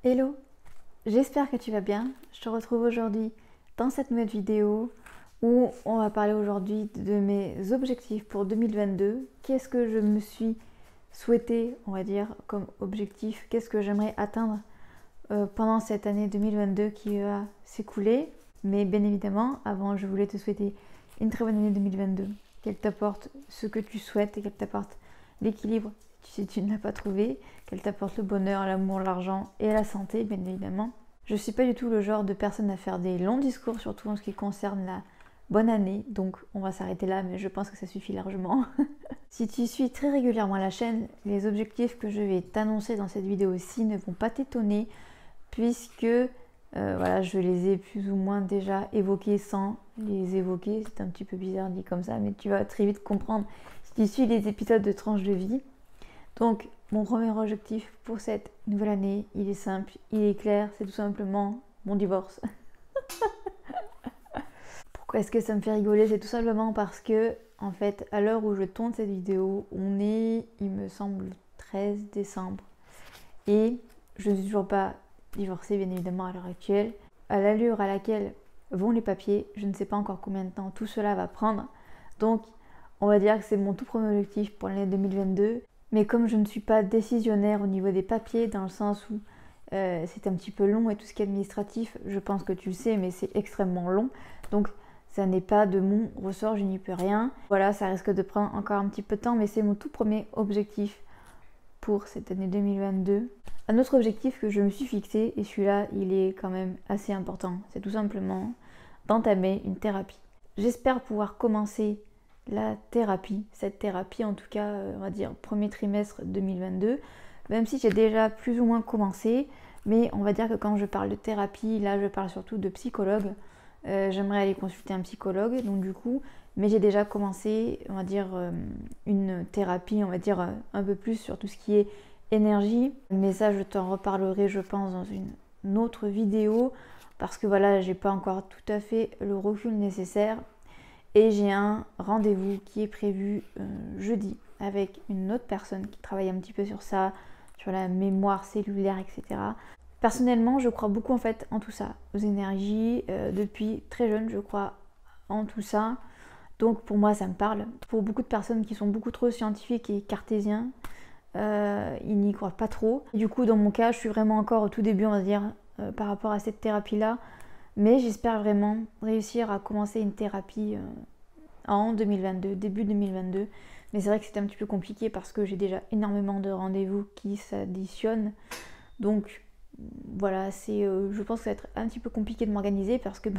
Hello, j'espère que tu vas bien. Je te retrouve aujourd'hui dans cette nouvelle vidéo où on va parler aujourd'hui de mes objectifs pour 2022. Qu'est-ce que je me suis souhaité, on va dire, comme objectif? Qu'est-ce que j'aimerais atteindre pendant cette année 2022 qui va s'écouler? Mais bien évidemment, avant, je voulais te souhaiter une très bonne année 2022. Qu'elle t'apporte ce que tu souhaites et qu'elle t'apporte l'équilibre si tu ne l'as pas trouvé, qu'elle t'apporte le bonheur, l'amour, l'argent et la santé, bien évidemment. Je ne suis pas du tout le genre de personne à faire des longs discours, surtout en ce qui concerne la bonne année, donc on va s'arrêter là, mais je pense que ça suffit largement. Si tu suis très régulièrement la chaîne, les objectifs que je vais t'annoncer dans cette vidéo-ci ne vont pas t'étonner, puisque voilà, je les ai plus ou moins déjà évoqués sans les évoquer. C'est un petit peu bizarre dit comme ça, mais tu vas très vite comprendre si tu suis les épisodes de tranche de vie. Donc, mon premier objectif pour cette nouvelle année, il est simple, il est clair, c'est tout simplement mon divorce. Pourquoi est-ce que ça me fait rigoler? C'est tout simplement parce que, en fait, à l'heure où je tourne cette vidéo, on est, il me semble, le 13 décembre. Et je ne suis toujours pas divorcée, bien évidemment, à l'heure actuelle. À l'allure à laquelle vont les papiers, je ne sais pas encore combien de temps tout cela va prendre. Donc, on va dire que c'est mon tout premier objectif pour l'année 2022. Mais comme je ne suis pas décisionnaire au niveau des papiers, dans le sens où c'est un petit peu long et tout ce qui est administratif, je pense que tu le sais, mais c'est extrêmement long. Donc ça n'est pas de mon ressort, je n'y peux rien. Voilà, ça risque de prendre encore un petit peu de temps, mais c'est mon tout premier objectif pour cette année 2022. Un autre objectif que je me suis fixé, et celui-là, il est quand même assez important, c'est tout simplement d'entamer une thérapie. J'espère pouvoir commencer la thérapie, cette thérapie en tout cas, on va dire premier trimestre 2022, même si j'ai déjà plus ou moins commencé, mais on va dire que quand je parle de thérapie, là je parle surtout de psychologue. J'aimerais aller consulter un psychologue, donc du coup, mais j'ai déjà commencé, on va dire, une thérapie, on va dire, un peu plus sur tout ce qui est énergie, mais ça je t'en reparlerai je pense dans une autre vidéo, parce que voilà, j'ai pas encore tout à fait le recul nécessaire. Et j'ai un rendez-vous qui est prévu jeudi avec une autre personne qui travaille un petit peu sur ça, sur la mémoire cellulaire, etc. Personnellement, je crois beaucoup en fait en tout ça, aux énergies. Depuis très jeune, je crois en tout ça. Donc pour moi, ça me parle. Pour beaucoup de personnes qui sont beaucoup trop scientifiques et cartésiens, ils n'y croient pas trop. Du coup, dans mon cas, je suis vraiment encore au tout début, on va dire, par rapport à cette thérapie-là. Mais j'espère vraiment réussir à commencer une thérapie en 2022, début 2022. Mais c'est vrai que c'est un petit peu compliqué parce que j'ai déjà énormément de rendez-vous qui s'additionnent. Donc voilà, je pense que ça va être un petit peu compliqué de m'organiser parce que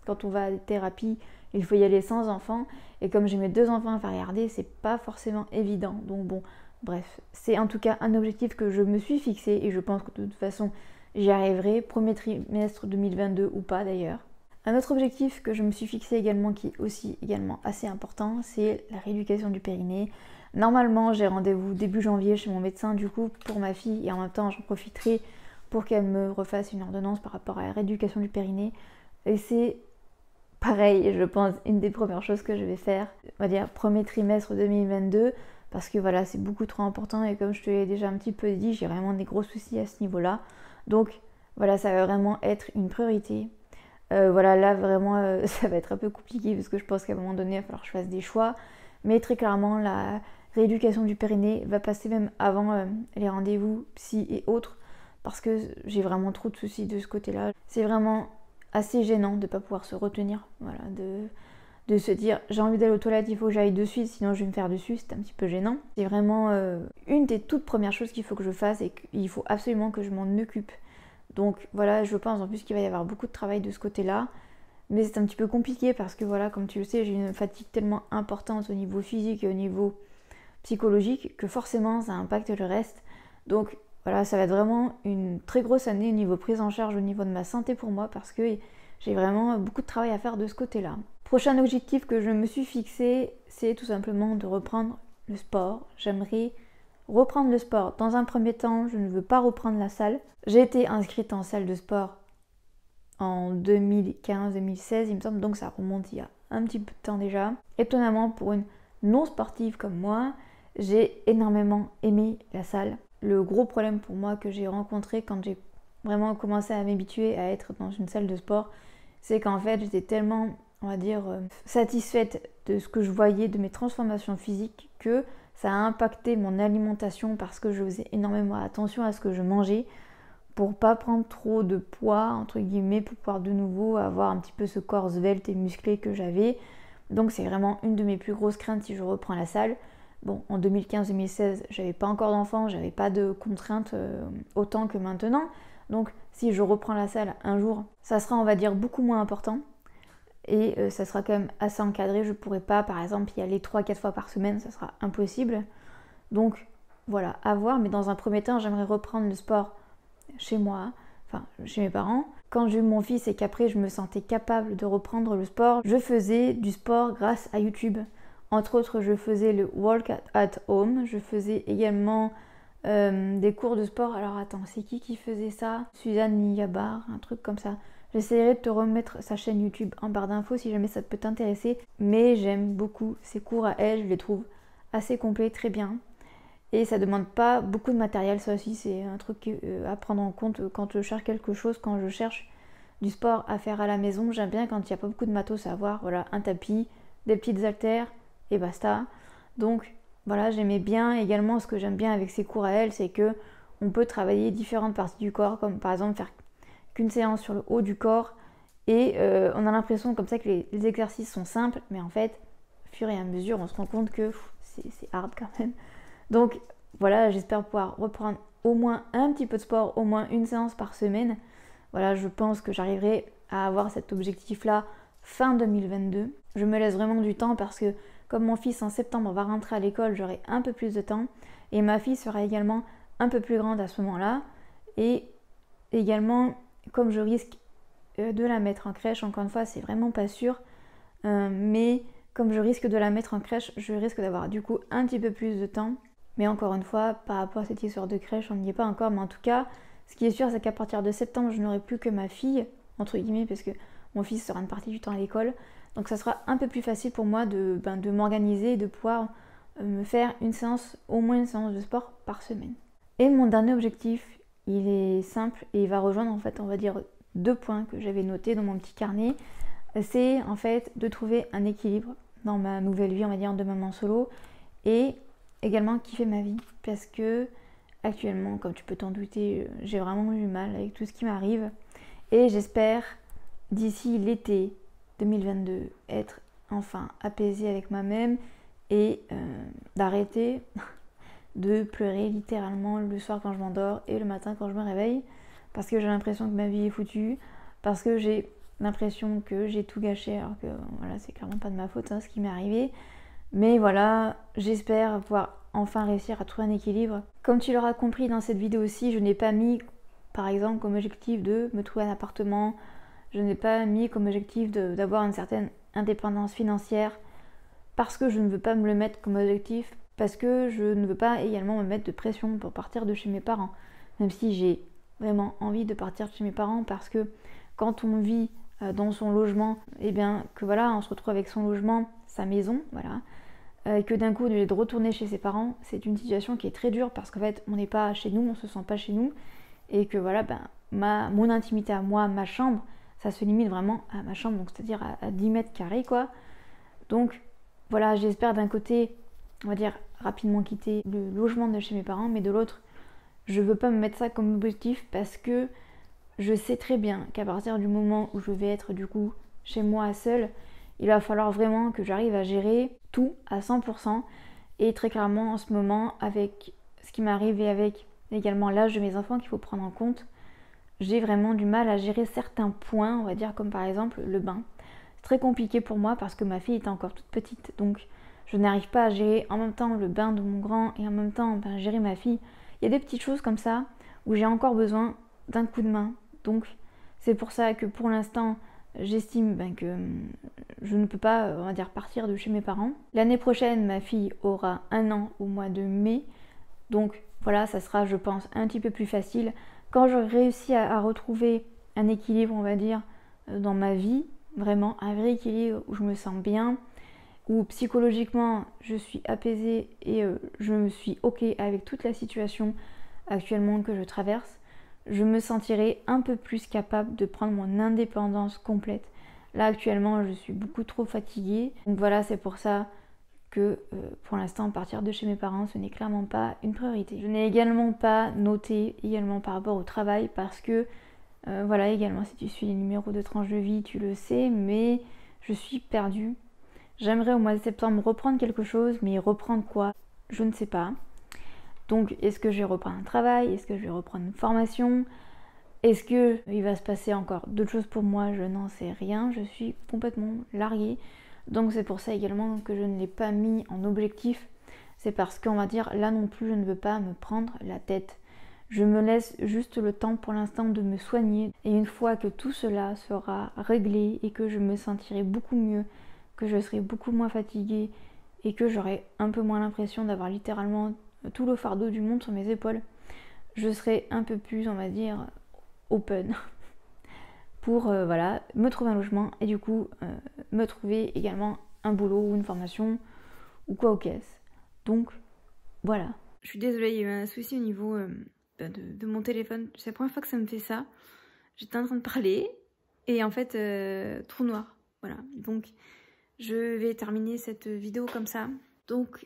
quand on va à la thérapie, il faut y aller sans enfants. Et comme j'ai mes 2 enfants à faire garder, c'est pas forcément évident. Donc bon, bref, c'est en tout cas un objectif que je me suis fixé et je pense que de toute façon j'y arriverai, premier trimestre 2022 ou pas d'ailleurs. Un autre objectif que je me suis fixé également, qui est aussi également assez important, c'est la rééducation du périnée. Normalement, j'ai rendez-vous début janvier chez mon médecin du coup pour ma fille et en même temps j'en profiterai pour qu'elle me refasse une ordonnance par rapport à la rééducation du périnée. Et c'est pareil, je pense, une des premières choses que je vais faire, on va dire premier trimestre 2022, parce que voilà, c'est beaucoup trop important et comme je te l'ai déjà un petit peu dit, j'ai vraiment des gros soucis à ce niveau-là. Donc voilà, ça va vraiment être une priorité. Voilà, là vraiment, ça va être un peu compliqué parce que je pense qu'à un moment donné, il va falloir que je fasse des choix. Mais très clairement, la rééducation du périnée va passer même avant les rendez-vous psy et autres parce que j'ai vraiment trop de soucis de ce côté-là. C'est vraiment assez gênant de ne pas pouvoir se retenir, voilà, de se dire j'ai envie d'aller aux toilettes, il faut que j'aille de suite, sinon je vais me faire dessus, c'est un petit peu gênant. C'est vraiment une des toutes premières choses qu'il faut que je fasse et qu'il faut absolument que je m'en occupe. Donc voilà, je pense en plus qu'il va y avoir beaucoup de travail de ce côté-là. Mais c'est un petit peu compliqué parce que voilà, comme tu le sais, j'ai une fatigue tellement importante au niveau physique et au niveau psychologique que forcément ça impacte le reste. Donc voilà, ça va être vraiment une très grosse année au niveau prise en charge, au niveau de ma santé pour moi parce que j'ai vraiment beaucoup de travail à faire de ce côté-là. Prochain objectif que je me suis fixé, c'est tout simplement de reprendre le sport. J'aimerais reprendre le sport. Dans un premier temps, je ne veux pas reprendre la salle. J'ai été inscrite en salle de sport en 2015-2016, il me semble, donc ça remonte il y a un petit peu de temps déjà. Étonnamment, pour une non sportive comme moi, j'ai énormément aimé la salle. Le gros problème pour moi que j'ai rencontré quand j'ai vraiment commencé à m'habituer à être dans une salle de sport, c'est qu'en fait j'étais tellement, on va dire, satisfaite de ce que je voyais, de mes transformations physiques, que ça a impacté mon alimentation parce que je faisais énormément attention à ce que je mangeais pour pas prendre trop de poids, entre guillemets, pour pouvoir de nouveau avoir un petit peu ce corps svelte et musclé que j'avais. Donc c'est vraiment une de mes plus grosses craintes si je reprends la salle. Bon, en 2015-2016, j'avais pas encore d'enfant, j'avais pas de contraintes autant que maintenant. Donc si je reprends la salle un jour, ça sera, on va dire, beaucoup moins important. Et ça sera quand même assez encadré. Je pourrais pas, par exemple, y aller 3-4 fois par semaine, ça sera impossible. Donc voilà, à voir. Mais dans un premier temps, j'aimerais reprendre le sport chez moi, enfin chez mes parents. Quand j'ai eu mon fils et qu'après je me sentais capable de reprendre le sport, je faisais du sport grâce à YouTube. Entre autres, je faisais le Walk at Home, je faisais également des cours de sport. Alors attends, c'est qui faisait ça? Suzanne Niyabar, un truc comme ça. J'essaierai de te remettre sa chaîne YouTube en barre d'infos si jamais ça peut t'intéresser. Mais j'aime beaucoup ses cours à elle, je les trouve assez complets, très bien. Et ça demande pas beaucoup de matériel, ça aussi c'est un truc à prendre en compte quand je cherche quelque chose, quand je cherche du sport à faire à la maison. J'aime bien quand il n'y a pas beaucoup de matos à avoir, voilà, un tapis, des petites haltères et basta. Donc voilà, j'aimais bien également, ce que j'aime bien avec ces cours à elle, c'est que on peut travailler différentes parties du corps, comme par exemple faire qu'une séance sur le haut du corps, et on a l'impression comme ça que les exercices sont simples, mais en fait, au fur et à mesure, on se rend compte que c'est hard quand même. Donc voilà, j'espère pouvoir reprendre au moins un petit peu de sport, au moins une séance par semaine. Voilà, je pense que j'arriverai à avoir cet objectif-là fin 2022. Je me laisse vraiment du temps parce que comme mon fils en septembre va rentrer à l'école, j'aurai un peu plus de temps. Et ma fille sera également un peu plus grande à ce moment-là. Et également, comme je risque de la mettre en crèche, encore une fois, c'est vraiment pas sûr. Mais comme je risque de la mettre en crèche, je risque d'avoir du coup un petit peu plus de temps. Mais encore une fois, par rapport à cette histoire de crèche, on n'y est pas encore. Mais en tout cas, ce qui est sûr, c'est qu'à partir de septembre, je n'aurai plus que ma fille, entre guillemets, parce que mon fils sera une partie du temps à l'école. Donc ça sera un peu plus facile pour moi de m'organiser et de pouvoir me faire au moins une séance de sport par semaine. Et mon dernier objectif, il est simple et il va rejoindre en fait, on va dire, 2 points que j'avais notés dans mon petit carnet. C'est en fait de trouver un équilibre dans ma nouvelle vie, on va dire, de maman solo, et également kiffer ma vie, parce que actuellement, comme tu peux t'en douter, j'ai vraiment eu mal avec tout ce qui m'arrive, et j'espère d'ici l'été 2022 être enfin apaisée avec moi-même et d'arrêter de pleurer littéralement le soir quand je m'endors et le matin quand je me réveille, parce que j'ai l'impression que ma vie est foutue, parce que j'ai l'impression que j'ai tout gâché, alors que voilà, c'est clairement pas de ma faute ce qui m'est arrivé. Mais voilà, j'espère pouvoir enfin réussir à trouver un équilibre. Comme tu l'auras compris dans cette vidéo aussi, je n'ai pas mis par exemple comme objectif de me trouver un appartement, je n'ai pas mis comme objectif d'avoir une certaine indépendance financière, parce que je ne veux pas me le mettre comme objectif, parce que je ne veux pas également me mettre de pression pour partir de chez mes parents, même si j'ai vraiment envie de partir de chez mes parents, parce que quand on vit dans son logement, et bien que voilà, on se retrouve avec son logement, sa maison, voilà, et que d'un coup on est de retourner chez ses parents, c'est une situation qui est très dure, parce qu'en fait on n'est pas chez nous, on se sent pas chez nous, et que voilà, mon intimité à moi, ma chambre, ça se limite vraiment à ma chambre, donc c'est-à-dire à 10 mètres carrés quoi. Donc voilà, j'espère d'un côté, on va dire, rapidement quitter le logement de chez mes parents, mais de l'autre, je veux pas me mettre ça comme objectif, parce que je sais très bien qu'à partir du moment où je vais être du coup chez moi seule, il va falloir vraiment que j'arrive à gérer tout à 100%. Et très clairement en ce moment, avec ce qui m'arrive et avec également l'âge de mes enfants qu'il faut prendre en compte, j'ai vraiment du mal à gérer certains points, on va dire, comme par exemple le bain. C'est très compliqué pour moi parce que ma fille est encore toute petite, donc je n'arrive pas à gérer en même temps le bain de mon grand et en même temps gérer ma fille. Il y a des petites choses comme ça où j'ai encore besoin d'un coup de main. Donc c'est pour ça que pour l'instant j'estime que je ne peux pas, on va dire, partir de chez mes parents. L'année prochaine, ma fille aura 1 an au mois de mai, donc voilà, ça sera, je pense, un petit peu plus facile. Quand j'aurai réussi à retrouver un équilibre, on va dire, dans ma vie, vraiment un vrai équilibre où je me sens bien, où psychologiquement je suis apaisée et je me suis ok avec toute la situation actuellement que je traverse, je me sentirai un peu plus capable de prendre mon indépendance complète. Là actuellement je suis beaucoup trop fatiguée, donc voilà, c'est pour ça que pour l'instant partir de chez mes parents ce n'est clairement pas une priorité. Je n'ai également pas noté également par rapport au travail parce que voilà, également si tu suis les numéros de tranche de vie tu le sais, mais je suis perdue. J'aimerais au mois de septembre reprendre quelque chose, mais reprendre quoi? Je ne sais pas. Donc est-ce que je vais reprendre un travail? Est-ce que je vais reprendre une formation? Est-ce qu'il va se passer encore d'autres choses pour moi? Je n'en sais rien, je suis complètement larguée. Donc c'est pour ça également que je ne l'ai pas mis en objectif. C'est parce qu'on va dire là non plus je ne veux pas me prendre la tête. Je me laisse juste le temps pour l'instant de me soigner. Et une fois que tout cela sera réglé et que je me sentirai beaucoup mieux, que je serai beaucoup moins fatiguée et que j'aurai un peu moins l'impression d'avoir littéralement tout le fardeau du monde sur mes épaules, je serai un peu plus, on va dire, open pour voilà, me trouver un logement et du coup me trouver également un boulot ou une formation ou quoi aux caisses. Donc voilà. Je suis désolée, il y a eu un souci au niveau de mon téléphone. C'est la première fois que ça me fait ça. J'étais en train de parler et en fait trou noir. Voilà, donc je vais terminer cette vidéo comme ça. Donc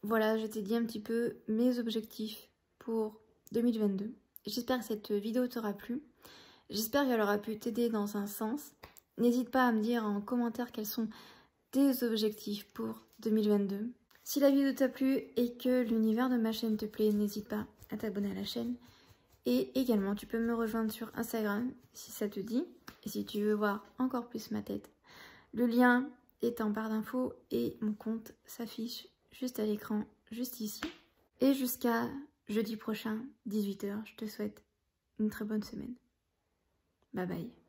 voilà, je t'ai dit un petit peu mes objectifs pour 2022. J'espère que cette vidéo t'aura plu. J'espère qu'elle aura pu t'aider dans un sens. N'hésite pas à me dire en commentaire quels sont tes objectifs pour 2022. Si la vidéo t'a plu et que l'univers de ma chaîne te plaît, n'hésite pas à t'abonner à la chaîne. Et également, tu peux me rejoindre sur Instagram si ça te dit. Et si tu veux voir encore plus ma tête. Le lien est en barre d'infos et mon compte s'affiche juste à l'écran, juste ici. Et jusqu'à jeudi prochain, 18 h, je te souhaite une très bonne semaine. Bye bye.